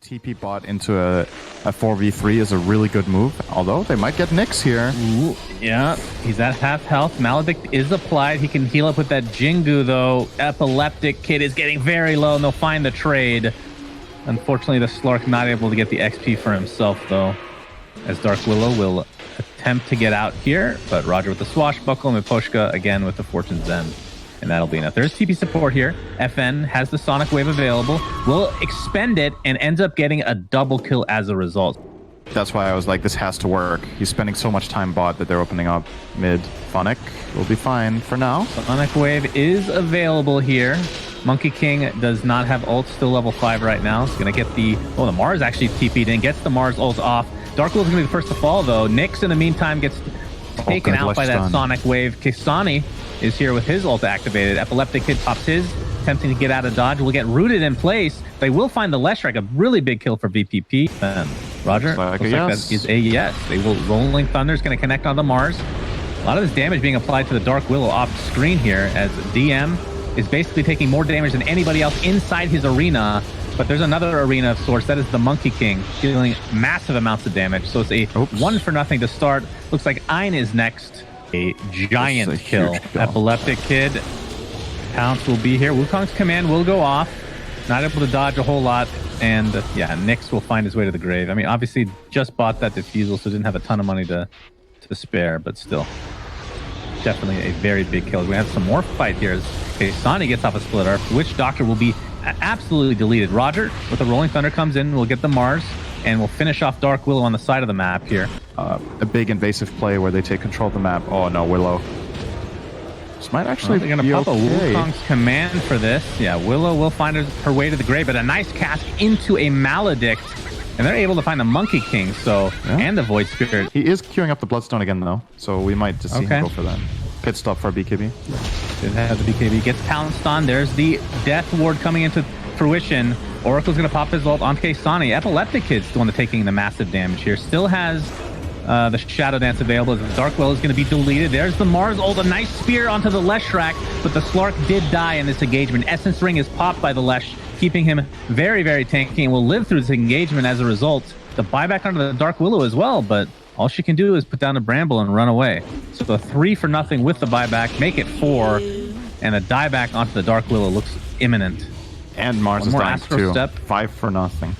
TP bot into a 4v3 is a really good move, although they might get Nyx here. Ooh, yeah, he's at half health. Maledict is applied. He can heal up with that Jingu, though. Epileptic Kid is getting very low, and they'll find the trade. Unfortunately, the Slark not able to get the XP for himself, though, as Dark Willow will attempt to get out here, but Roger with the Swashbuckle and Pushka again with the Fortune's End. And that'll be enough. There's TP support here. FN has the Sonic Wave available, will expend it, and ends up getting a double kill as a result. That's why I was like, this has to work. He's spending so much time bot that they're opening up mid. Phonic will be fine for now. Sonic Wave is available here. Monkey King does not have ult, still level 5 right now. He's going to get the... Oh, the Mars actually TP'd in, gets the Mars ult off. Dark Willow's going to be the first to fall, though. Nyx, in the meantime, gets taken out by that Sonic Wave. Kisani is here with his ult activated. Epileptic Kid pops his, attempting to get out of dodge. Will get rooted in place. They will find the Leshrac, a really big kill for VPP. Roger, looks like that is a yes. They will. Rolling Thunder is going to connect on the Mars. A lot of this damage being applied to the Dark Willow off screen here, as DM is basically taking more damage than anybody else inside his arena. But there's another arena of sorts. That is the Monkey King, dealing massive amounts of damage. So it's a 1-0 to start. Looks like Ein is next. A giant kill. Epileptic Kid. Pounce will be here. Wukong's command will go off. Not able to dodge a whole lot. And yeah, Nyx will find his way to the grave. I mean, obviously just bought that defusal, so didn't have a ton of money to spare, but still. Definitely a very big kill. We have some more fight here as Sani gets off a splitter. Witch Doctor will be absolutely deleted. Roger with the Rolling Thunder comes in. We'll get the Mars, and we'll finish off Dark Willow on the side of the map here. A big invasive play where they take control of the map. Oh no, Willow. This might actually they're going to pop a Wukong's command for this. Yeah, Willow will find her way to the grave, but a nice cast into a Maledict. And they're able to find the Monkey King, and the Void Spirit. He is queuing up the Bloodstone again, though, so we might just see him go for that. Pit stop for BKB. Didn't have the BKB. Gets pounced on. There's the Death Ward coming into fruition. Oracle's going to pop his ult onto Sani. Epileptic Kid's the one taking the massive damage here. Still has the Shadow Dance available. The Dark Well is going to be deleted. There's the Mars ult. A nice spear onto the Leshrac, but the Slark did die in this engagement. Essence Ring is popped by the Lesh, keeping him very, very tanky, and will live through this engagement as a result. The buyback onto the Dark Willow as well, but all she can do is put down a Bramble and run away. So the 3-0 with the buyback, make it 4, and the dieback onto the Dark Willow looks imminent. And Mars is dying too. 5-0.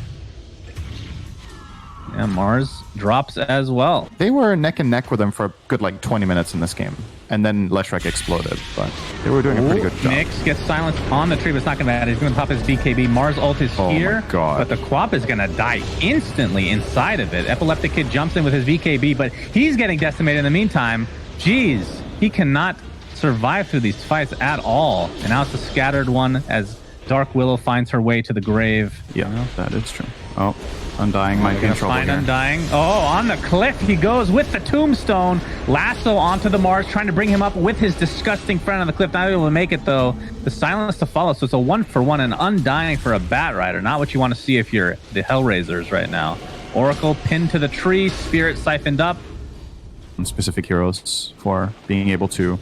Yeah, Mars drops as well. They were neck and neck with him for a good 20 minutes in this game. And then Leshrac exploded, but they were doing a pretty good job. Nyx gets silenced on the tree, but it's not going to matter. He's going to pop his BKB. Mars ult is here, my God. But the Quap is going to die instantly inside of it. Epileptic Kid jumps in with his BKB, but he's getting decimated in the meantime. Jeez, he cannot survive through these fights at all. And now it's a scattered one as Dark Willow finds her way to the grave. Yeah, that is true. Oh, Undying might be in trouble here. Undying. Oh, on the cliff he goes with the Tombstone. Lasso onto the Mars, trying to bring him up with his disgusting friend on the cliff. Not able to make it, though. The Silence to follow, so it's a 1-for-1 and Undying for a Bat Rider. Not what you want to see if you're the Hellraisers right now. Oracle pinned to the tree, Spirit siphoned up. Specific heroes for being able to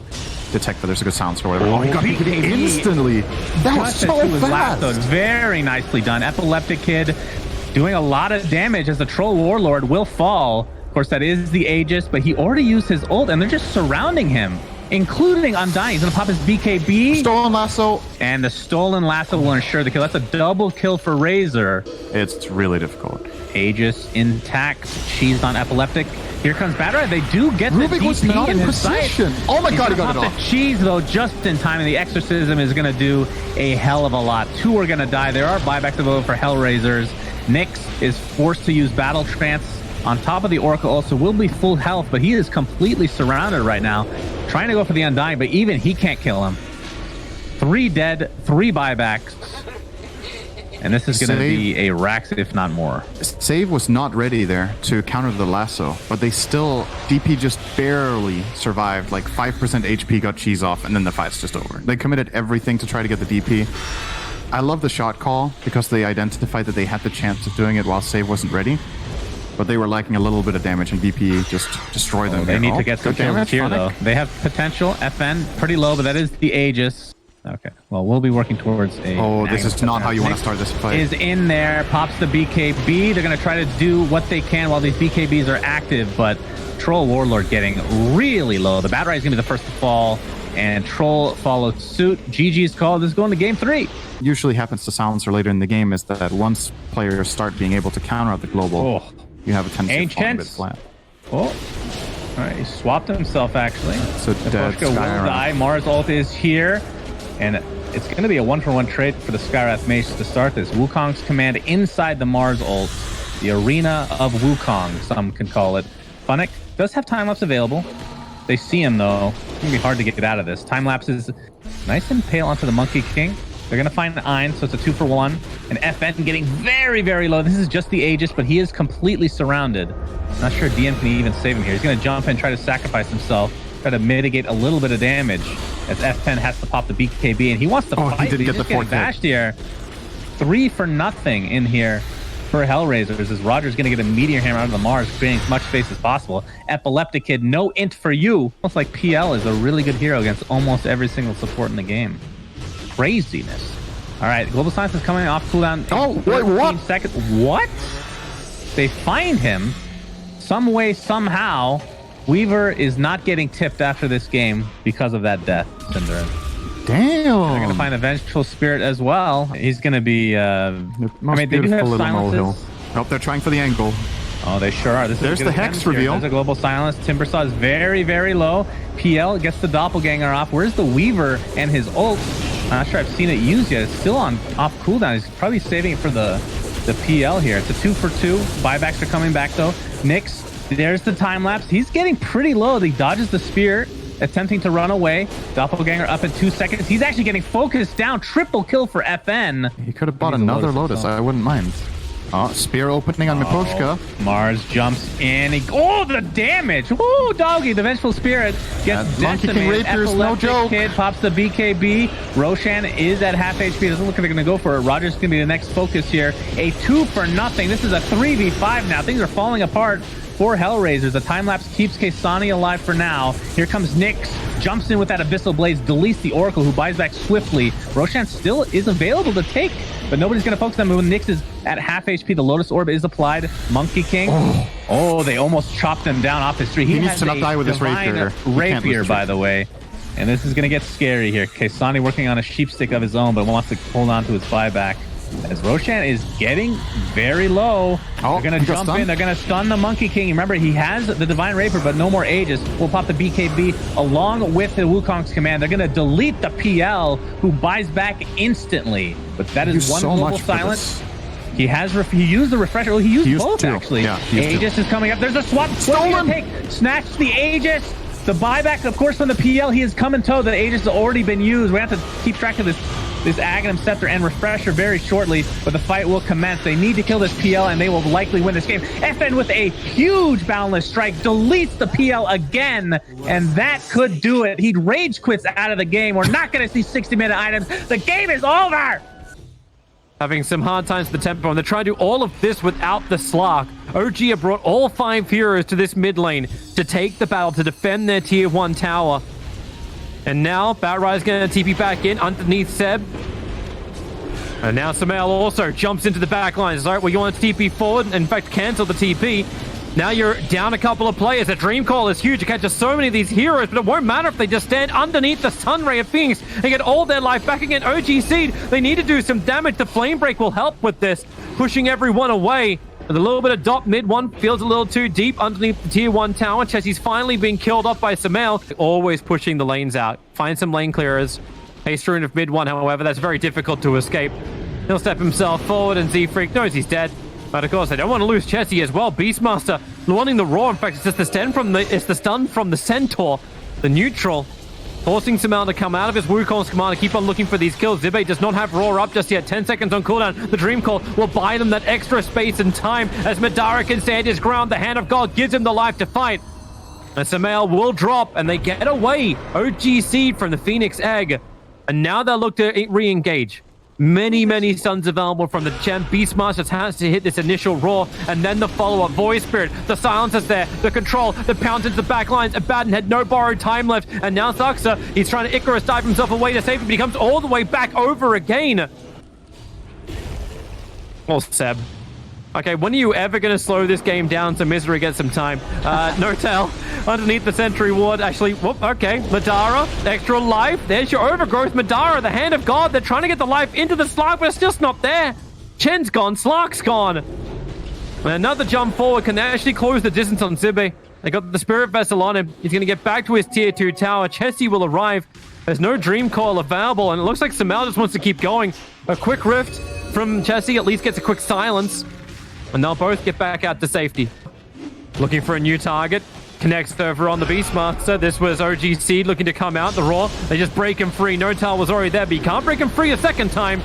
detect that there's a good sound score. Oh, he got hit instantly. That was so fast. Very nicely done. Epileptic Kid doing a lot of damage as the Troll Warlord will fall. Of course, that is the Aegis, but he already used his ult, and they're just surrounding him, including Undying. He's going to pop his BKB. Stolen Lasso. And the Stolen Lasso will ensure the kill. That's a double kill for Razor. It's really difficult. Aegis intact. Cheesed on Epileptic. Here comes Batter. They do get the DP in his sight. Oh my God, he got it off. The cheese, though, just in time, and the Exorcism is going to do a hell of a lot. 2 are going to die. There are buybacks available for Hellraisers. Nyx is forced to use Battle Trance on top of the Oracle. Also will be full health, but he is completely surrounded right now, trying to go for the Undying, but even he can't kill him. 3 dead, 3 buybacks. And this is going to be a Rax, if not more. Save was not ready there to counter the Lasso, but they still, DP just barely survived. 5% HP got cheese off, and then the fight's just over. They committed everything to try to get the DP. I love the shot call because they identified that they had the chance of doing it while Save wasn't ready. But they were lacking a little bit of damage, and VP just destroyed them. They need to get some damage here, though. They have potential. FN, pretty low, but that is the Aegis. Okay, well, we'll be working towards a... Oh, this is not how you want to start this fight. Is in there, pops the BKB. They're going to try to do what they can while these BKBs are active, but Troll Warlord getting really low. The Bad Rai is going to be the first to fall, and Troll follows suit. GG's call. This is going to game 3. Usually happens to Silencer later in the game is that once players start being able to counter out the global, you have a tendency to fall a bit flat. Oh, all right, he swapped himself, actually. So dead Pushka will die. Mars ult is here. And it's going to be a 1-for-1 trade for the Skywrath Mace to start this. Wukong's command inside the Mars ult. The arena of Wukong, some can call it. Funnick does have time-lapse available. They see him, though. It's going to be hard to get out of this. Time-lapse is nice and pale onto the Monkey King. They're going to find Ein, so it's a 2-for-1. And FN getting very, very low. This is just the Aegis, but he is completely surrounded. Not sure DM can even save him here. He's going to jump and try to sacrifice himself. Try to mitigate a little bit of damage as F10 has to pop the BKB, and he wants to fight. He didn't get the fourth bashed here. 3-for-0 in here for Hellraisers as Roger's going to get a Meteor Hammer out of the Mars, creating as much space as possible. Epileptic Kid, no int for you. Almost like PL is a really good hero against almost every single support in the game. Craziness. All right, Global Silence is coming off cooldown. Oh, wait, what? Seconds. What? They find him some way, somehow. Weaver is not getting tipped after this game because of that death, Cinder. Damn. They're going to find a Vengeful Spirit as well. He's going to be... I mean, they do have silences. Oh, they're trying for the angle. Oh, they sure are. There's the Hex reveal. There's a Global Silence. Timbersaw is very, very low. PL gets the Doppelganger off. Where's the Weaver and his ult? I'm not sure I've seen it used yet. It's still on off cooldown. He's probably saving it for the PL here. It's a 2-for-2. Buybacks are coming back, though. Nyx. There's the time lapse. He's getting pretty low. He dodges the spear, attempting to run away. Doppelganger up in 2 seconds. He's actually getting focused down. Triple kill for FN. He could have bought another Lotus. I wouldn't mind. Oh, spear opening on Miposhka. Mars jumps in. Oh, the damage. Woo, doggy. The Vengeful Spirit gets decimated. Epileptic Kid pops the BKB. Roshan is at half HP. Doesn't look like they're going to go for it. Roger's going to be the next focus here. A 2-for-0. This is a 3v5 now. Things are falling apart for Hellraisers. The time-lapse keeps Kaysani alive for now. Here comes Nyx. Jumps in with that Abyssal Blaze. Deletes the Oracle, who buys back swiftly. Roshan still is available to take, but nobody's going to focus on him. When Nyx is at half HP, the Lotus Orb is applied. Monkey King. Oh, they almost chopped him down off his tree. He needs to not die with his Rapier. Rapier, by the way. And this is going to get scary here. Kaysani working on a sheepstick of his own, but wants to hold on to his buyback. As Roshan is getting very low. They're going to jump in. They're going to stun the Monkey King. Remember, he has the Divine Rapier, but no more Aegis. We'll pop the BKB along with the Wukong's command. They're going to delete the PL, who buys back instantly. But that is one Global Silence. He used the refresher. Well, he used both, actually. Yeah, Aegis is coming up. There's a swap. Snatch the Aegis. The buyback, of course, from the PL. He is come in tow. The Aegis has already been used. We have to keep track of this Aghanim Scepter and Refresher very shortly, but the fight will commence. They need to kill this PL, and they will likely win this game. FN with a huge Boundless Strike deletes the PL again, and that could do it. He rage quits out of the game. We're not going to see 60-minute items. The game is over! Having some hard times with the tempo, and they're trying to do all of this without the Slark. OG have brought all 5 heroes to this mid lane to take the battle, to defend their tier 1 tower. And now, Bad Rai's going to TP back in underneath Seb. And now Samael also jumps into the back lines. All right, well, you want to TP forward, in fact, cancel the TP. Now you're down a couple of players. The Dream Call is huge. It catches so many of these heroes, but it won't matter if they just stand underneath the Sunray of Phoenix and get all their life back again. OG Seed, they need to do some damage. The Flame Break will help with this, pushing everyone away. With a little bit of dot mid one, feels a little too deep underneath the tier 1 tower. Chessie's finally being killed off by Samael. Always pushing the lanes out. Find some lane clearers. Haste Rune of mid one, however, that's very difficult to escape. He'll step himself forward, and Z-Freak knows he's dead. But of course, they don't want to lose Chessie as well. Beastmaster wanting the Roar. In fact, it's just the stun from the Centaur, the neutral. Forcing Samael to come out of his Wukong's command to keep on looking for these kills. Zibe does not have Roar up just yet. 10 seconds on cooldown. The Dream Call will buy them that extra space and time as Madara can stand his ground. The Hand of God gives him the life to fight. And Samael will drop, and they get away. OG Seed from the Phoenix Egg. And now they'll look to re-engage. Many stuns available from the champ. Beastmaster has to hit this initial roar, and then the follow-up. Void Spirit, the silence is there, the control, the pounce into the back lines. Abaddon had no borrowed time left, and now Thuxa, he's trying to Icarus dive himself away to safety, but he comes all the way back over again. Well, Seb. Okay, when are you ever going to slow this game down so Misery gets some time? No tail underneath the sentry ward. Actually, whoop, okay. Madara, extra life. There's your overgrowth. Madara, the hand of God. They're trying to get the life into the Slark, but it's just not there. Chen's gone. Slark's gone. And another jump forward. Can they actually close the distance on Zibe? They got the Spirit Vessel on him. He's going to get back to his tier 2 tower. Chessie will arrive. There's no Dream Coil available, and it looks like Samel just wants to keep going. A quick rift from Chessie at least gets a quick silence. And they'll both get back out to safety. Looking for a new target. Connects over on the Beastmaster. This was OG Seed looking to come out. The Raw. They just break him free. No-Tail was already there, but you can't break him free a second time.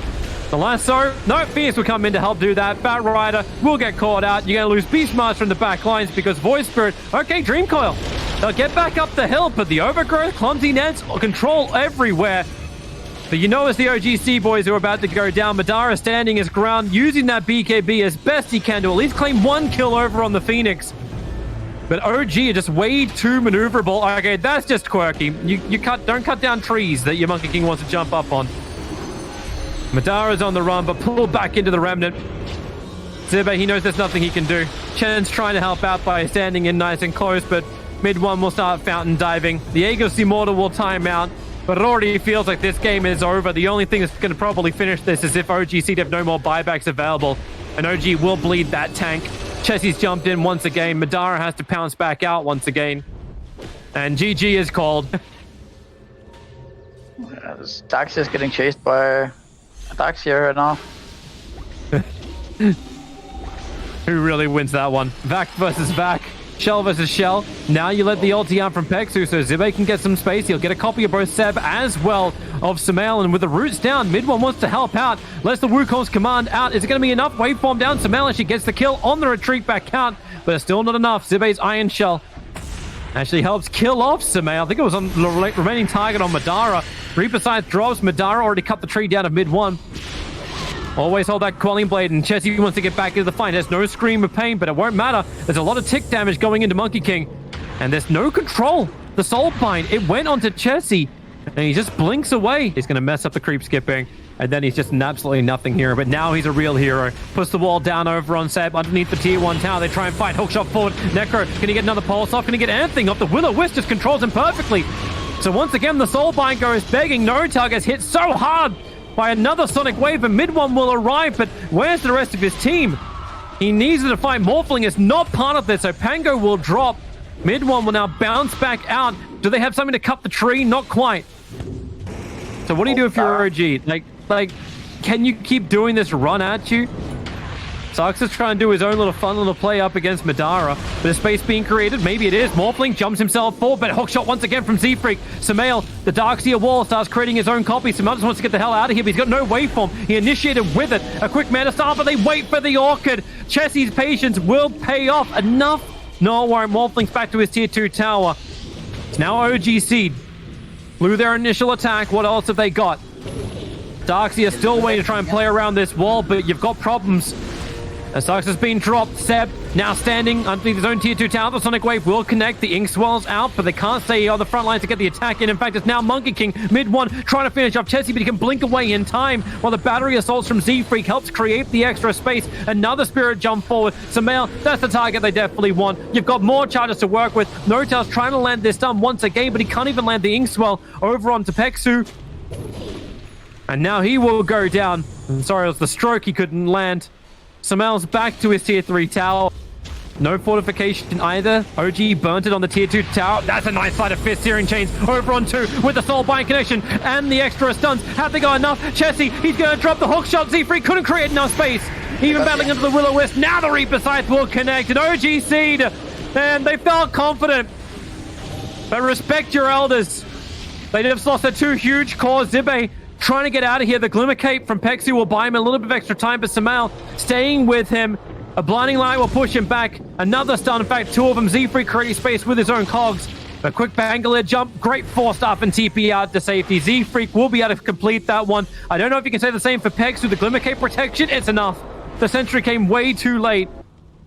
The lasso. No, Fierce will come in to help do that. Bat Rider will get caught out. You're going to lose Beastmaster in the back lines because Void Spirit. Okay, Dream Coil. They'll get back up the hill, but the overgrowth, clumsy nets, control everywhere. But you know, it's the OGC boys who are about to go down. Madara standing his ground, using that BKB as best he can to at least claim one kill over on the Phoenix. But OG are just way too maneuverable. Okay, that's just quirky. You don't cut down trees that your Monkey King wants to jump up on. Madara's on the run, but pulled back into the Remnant. Zibe, he knows there's nothing he can do. Chen's trying to help out by standing in nice and close, but mid one will start fountain diving. The Aegis Immortal will time out. But it already feels like this game is over. The only thing that's going to probably finish this is if OGC have no more buybacks available. And OG will bleed that tank. Chessie's jumped in once again. Madara has to pounce back out once again. And GG is called. Dax is getting chased by Dax here right now. Who really wins that one? Vac versus Vac. Shell versus Shell. Now you let the ulti out from Pexu, so Zibe can get some space. He'll get a copy of both Seb as well of Sumail, and with the roots down, mid one wants to help out. Lets the Wukong's command out. Is it going to be enough? Waveform down. Sumail actually gets the kill on the retreat back out, but it's still not enough. Zibe's Iron Shell actually helps kill off Sumail. I think it was on the remaining target on Madara. Reaper Scythe drops. Madara already cut the tree down of mid one. Always hold that Quelling Blade, and Chessie wants to get back into the fight. There's no Scream of Pain, but it won't matter. There's a lot of tick damage going into Monkey King, and there's no control. The Soul Bind, it went onto Chessie, and he just blinks away. He's going to mess up the creep skipping, and then he's just an absolutely nothing hero, but now he's a real hero. Puts the wall down over on Seb underneath the tier 1 tower. They try and fight. Hookshot forward. Necro, can he get another pulse off? Can he get anything off? The Will-O-Wisp just controls him perfectly. So once again, the Soul Bind goes begging. No-Tail gets hit so hard by another Sonic Wave, and mid one will arrive, but where's the rest of his team? He needs to fight. Morphling is not part of this, so Pango will drop. Mid one will now bounce back out. Do they have something to cut the tree? Not quite. So what do you do if you're OG? Like, can you keep doing this run at you? Sarx is trying to do his own little fun little play up against Madara. But a space being created. Maybe it is. Morphling jumps himself forward, but hookshot once again from Z-Freak. Sumail, the Darkseer wall, starts creating his own copy. Sumail just wants to get the hell out of here, but he's got no waveform. He initiated with it. A quick mana star, but they wait for the Orchid. Chessie's patience will pay off. Enough? No, Warren Morphling's back to his tier 2 tower. It's now OG Seed. Blew their initial attack. What else have they got? Darkseer still waiting to try and play around this wall, but you've got problems. As Darks has been dropped, Seb now standing underneath his own tier 2 tower. The Sonic Wave will connect. The Ink Swell's out, but they can't stay on the front line to get the attack in. In fact, it's now Monkey King, mid one, trying to finish off Chessie, but he can blink away in time while the battery assaults from Z-Freak helps create the extra space. Another Spirit jump forward. Sumail, that's the target they definitely want. You've got more charges to work with. No-Tail's trying to land this stun once again, but he can't even land the Ink Swell over onto Pexu. And now he will go down. I'm sorry, it was the stroke he couldn't land. Sumail's back to his tier 3 tower. No fortification either. OG burnt it on the tier 2 tower. That's a nice side of fist. Searing Chains over on 2 with the Soul Bind connection and the extra stuns. Have they got enough? Chessie, he's going to drop the hook shot. Z-Freak couldn't create enough space. Even battling into the Will-O-Wisp. Now the Reaper Scythe will connect. And OG Seed, and they felt confident. But respect your elders. They just lost their 2 huge cores. Zibe trying to get out of here. The Glimmer Cape from Pexu will buy him a little bit of extra time, but Sumail staying with him. A Blinding Light will push him back. Another stun. In fact, 2 of them. Z-Freak creating space with his own cogs. A quick Bangalore jump, great force up and TP out to safety. Z-Freak will be able to complete that one. I don't know if you can say the same for Pegs with the Glimmer Cape protection. It's enough. The sentry came way too late.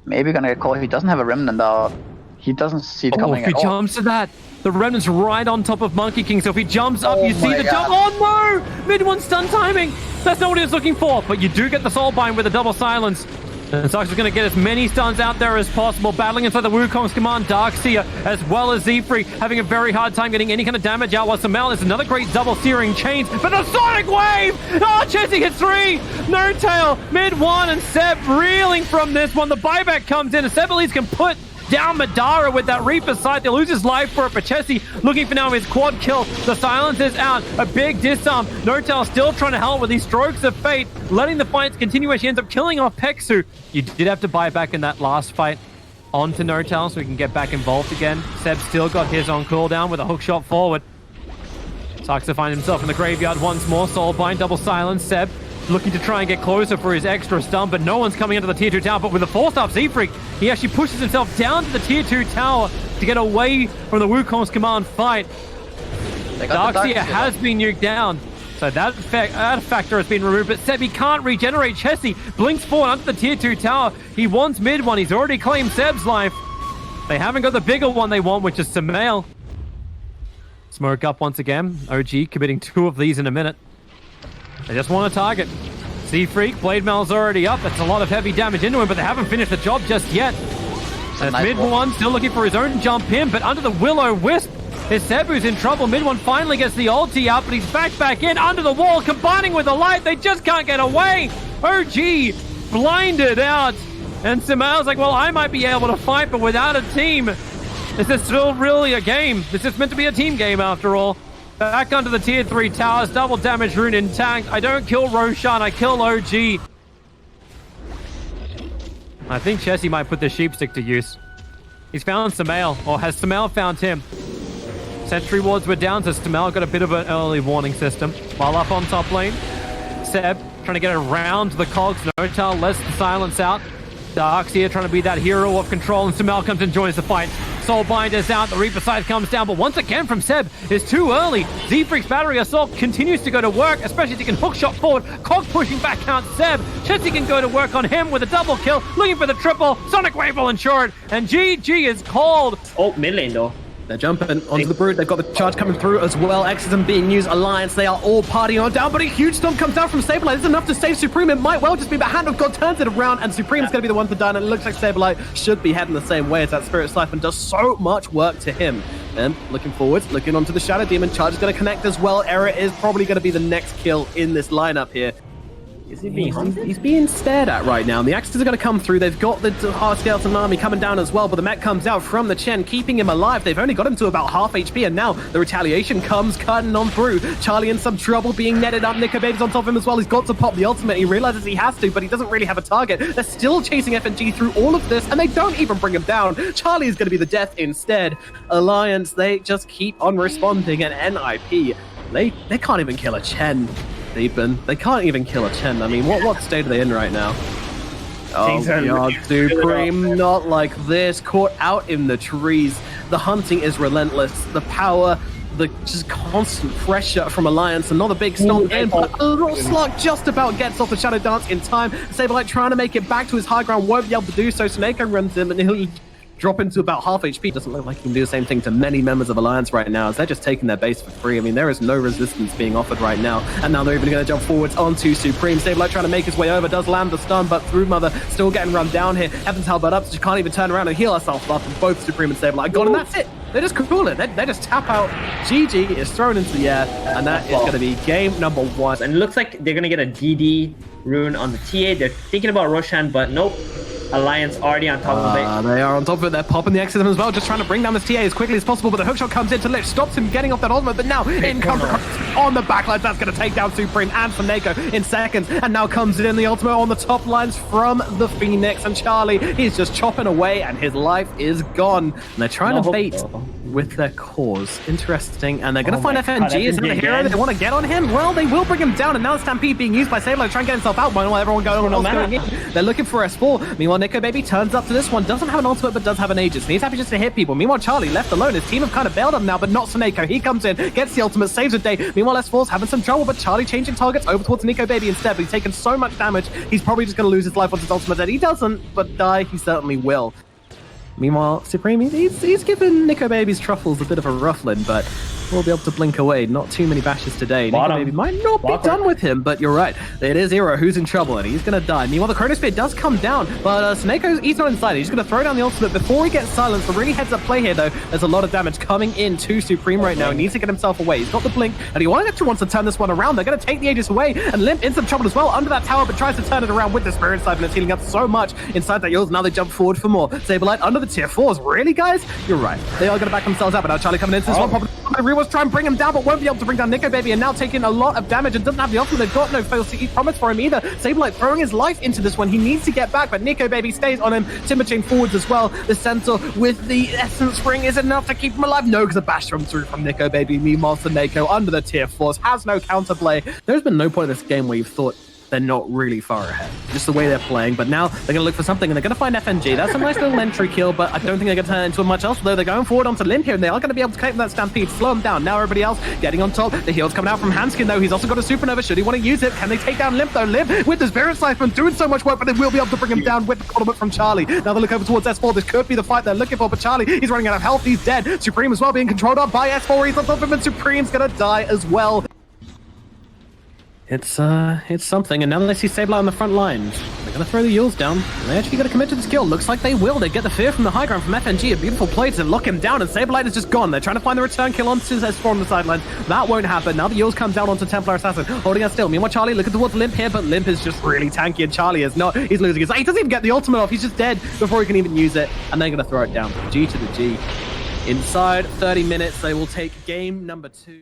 Maybe gonna get caught. He doesn't have a remnant out. He doesn't see it coming if he at all. jumps to that, the remnant's right on top of Monkey King. So if he jumps up, you see the jump. Oh no! Mid-1 stun timing. That's not what he was looking for. But you do get the Soulbind with a double silence. And Sox is going to get as many stuns out there as possible, battling inside the Wukong's command. Darkseer, as well as Z-Freak, having a very hard time getting any kind of damage out. While Samel is another great double searing chains, but the Sonic Wave! Oh, Chessy hits 3! No tail, mid-1, and Seb reeling from this one. The buyback comes in, and Seb at least can put down Madara with that Reaper sight. They lose his life for it, but Chessy looking for now his quad kill. The silence is out. A big disarm. No-Tail still trying to help with these strokes of fate, letting the fights continue as she ends up killing off Peksu. You did have to buy back in that last fight onto No-Tail so we can get back involved again. Seb still got his on cooldown with a hook shot forward. Starts to find himself in the graveyard once more. Soulbind, double silence. Seb looking to try and get closer for his extra stun, but no one's coming into the tier 2 tower. But with a forced up Z-Freak, he actually pushes himself down to the tier 2 tower to get away from the Wukong's command fight. Darkseer has been nuked down, so that factor has been removed. But Seb, he can't regenerate. Chessy blinks forward under the tier 2 tower. He wants mid-1. He's already claimed Seb's life. They haven't got the bigger one they want, which is Samael. Smoke up once again. OG committing 2 of these in a minute. They just want a target. Z-Freak, Blade Mail's already up. That's a lot of heavy damage into him, but they haven't finished the job just yet. As mid-1 still looking for his own jump in, but under the Will-O-Wisp is Seb who's in trouble. Mid-1 finally gets the ulti out, but he's back in under the wall, combining with the light. They just can't get away. OG blinded out. And Samael's like, well, I might be able to fight, but without a team, this is still really a game. This is meant to be a team game after all. Back onto the tier 3 towers, double damage rune intact. I don't kill Roshan, I kill OG. I think Chessy might put the sheepstick to use. He's found Samael, or has Samael found him? Sentry wards were down, so Samael got a bit of an early warning system. While up on top lane, Seb trying to get around the cogs. No-Tail lets the silence out. Darkseer trying to be that hero of control, and Samael comes and joins the fight. Soulbind is out, the Reaper side comes down, but once again from Seb is too early. Z-Freak's Battery Assault continues to go to work, especially as he can hookshot forward. Cog pushing back out Seb. Chessy can go to work on him with a double kill, looking for the triple. Sonic Wave will ensure it, and GG is called. Oh, mid lane though. They're jumping onto the Brood. They've got the charge coming through as well. Exorcism being used. Alliance, they are all partying on down, but a huge storm comes down from Saberlight. It's enough to save Supreme. It might well just be, but Hand of God turns it around, and Supreme's going to be the one to die, and it looks like Saberlight should be heading the same way as that Spirit Siphon does so much work to him. And looking forwards, looking onto the Shadow Demon. Charge is going to connect as well. Error is probably going to be the next kill in this lineup here. Is he being hunted? He's being stared at right now, and the Axes are going to come through. They've got the Hard Skeleton Army coming down as well, but the mech comes out from the Chen, keeping him alive. They've only got him to about half HP, and now the retaliation comes cutting on through. Charlie in some trouble, being netted up. Nico Baby's on top of him as well. He's got to pop the ultimate. He realizes he has to, but he doesn't really have a target. They're still chasing FNG through all of this, and they don't even bring him down. Charlie is going to be the death instead. Alliance, they just keep on responding, and NIP, they can't even kill a Chen. They can't even kill a Chen. I mean, what state are they in right now? Oh god, Supreme, not like this. Caught out in the trees. The hunting is relentless. The power, the just constant pressure from Alliance. Another big stomp in, but a little slug just about gets off the Shadow Dance in time. Saberlight trying to make it back to his high ground, won't be able to do so. Snako runs him, and he'll drop into about half HP. Doesn't look like he can do the same thing to many members of Alliance right now, as they're just taking their base for free. I mean, there is no resistance being offered right now, and now they're even going to jump forwards onto Supreme. Saberlight trying to make his way over, does land the stun, but Broodmother still getting run down here. Heaven's Halberd up, so she can't even turn around and heal herself up, and both Supreme and Saberlight gone, and that's it. They just cool it. They just tap out. GG is thrown into the air, and that is going to be game number 1. And it looks like they're going to get a DD rune on the TA. They're thinking about Roshan, but nope. Alliance already on top of it. They are on top of it. They're popping the Exorcism as well, just trying to bring down this TA as quickly as possible, but the hookshot comes in to Lich, stops him getting off that ultimate, but now in comes on the backlines. That's going to take down Supreme and Faneko in seconds. And now comes in the ultimate on the top lines from the Phoenix. And Charlie, he's just chopping away and his life is gone. And they're trying to bait with their cause. Interesting. And they're going to find FNG. Is that the hero they want to get on him? Well, they will bring him down. And now the Stampede being used by Sableye to try and get himself out while everyone going in. They're looking for S4. Meanwhile, Nico Baby turns up to this one. Doesn't have an ultimate, but does have an Aegis. And he's happy just to hit people. Meanwhile, Charlie left alone. His team have kind of bailed him now, but not Soneko. He comes in, gets the ultimate, saves the day. Meanwhile, S4's having some trouble, but Charlie changing targets over towards Nico Baby instead. But he's taken so much damage, he's probably just going to lose his life once his ultimate dead. He doesn't, but die he certainly will. Meanwhile, Supreme, he's given Nico Baby's truffles a bit of a ruffling, but we'll be able to blink away. Not too many bashes today. Nico Baby might not be done with him, but you're right. It is Hero who's in trouble, and he's going to die. Meanwhile, the Chronosphere does come down, but Sneko, he's not inside. He's going to throw down the ultimate before he gets silenced. A really heads-up play here, though. There's a lot of damage coming in to Supreme right now. He needs to get himself away. He's got the blink, and he wants to turn this one around. They're going to take the Aegis away, and Limp in some trouble as well under that tower, but tries to turn it around with the Spirit Siphon. It's healing up so much inside that Yours. Now they jump forward for more. Sableye under the tier 4s. Really, guys? You're right. They are going to back themselves up, but now Charlie coming into this one. Probably Rewards try and bring him down, but won't be able to bring down Nico Baby, and now taking a lot of damage and doesn't have the ultimate. They've got no fails to eat promise for him either. Sableye throwing his life into this one. He needs to get back, but Nico Baby stays on him. Timber chain forwards as well. The Centaur with the Essence Ring is enough to keep him alive. No, because a bash comes through from Nico Baby. Meanwhile, Soneko under the tier 4s has no counterplay. There's been no point in this game where you've thought they're not really far ahead. Just the way they're playing. But now they're going to look for something, and they're going to find FNG. That's a nice little entry kill, but I don't think they're going to turn it into much else. Though they're going forward onto Limp here, and they are going to be able to connect that Stampede, slow him down. Now everybody else getting on top. The heal's coming out from Hanskin, though. He's also got a Supernova. Should he want to use it? Can they take down Limp, though? Limp with the Spirit Siphon doing so much work, but they will be able to bring him down with the ultimate from Charlie. Now they look over towards S4. This could be the fight they're looking for, but Charlie, he's running out of health. He's dead. Supreme as well being controlled on by S4. He's on top of him, and Supreme's going to die as well. It's something, and now they see Sableye on the front lines. They're going to throw the Yules down. They actually got to commit to this kill. Looks like they will. They get the fear from the high ground from FNG. A beautiful play to lock him down, and Sableye is just gone. They're trying to find the return kill onto S4 on the sidelines. That won't happen. Now the Yules comes down onto Templar Assassin, holding us still. Meanwhile, Charlie looking towards Limp here, but Limp is just really tanky, and Charlie is not. He's losing his... He doesn't even get the ultimate off. He's just dead before he can even use it, and they're going to throw it down. G to the G. Inside 30 minutes, they will take game number 2.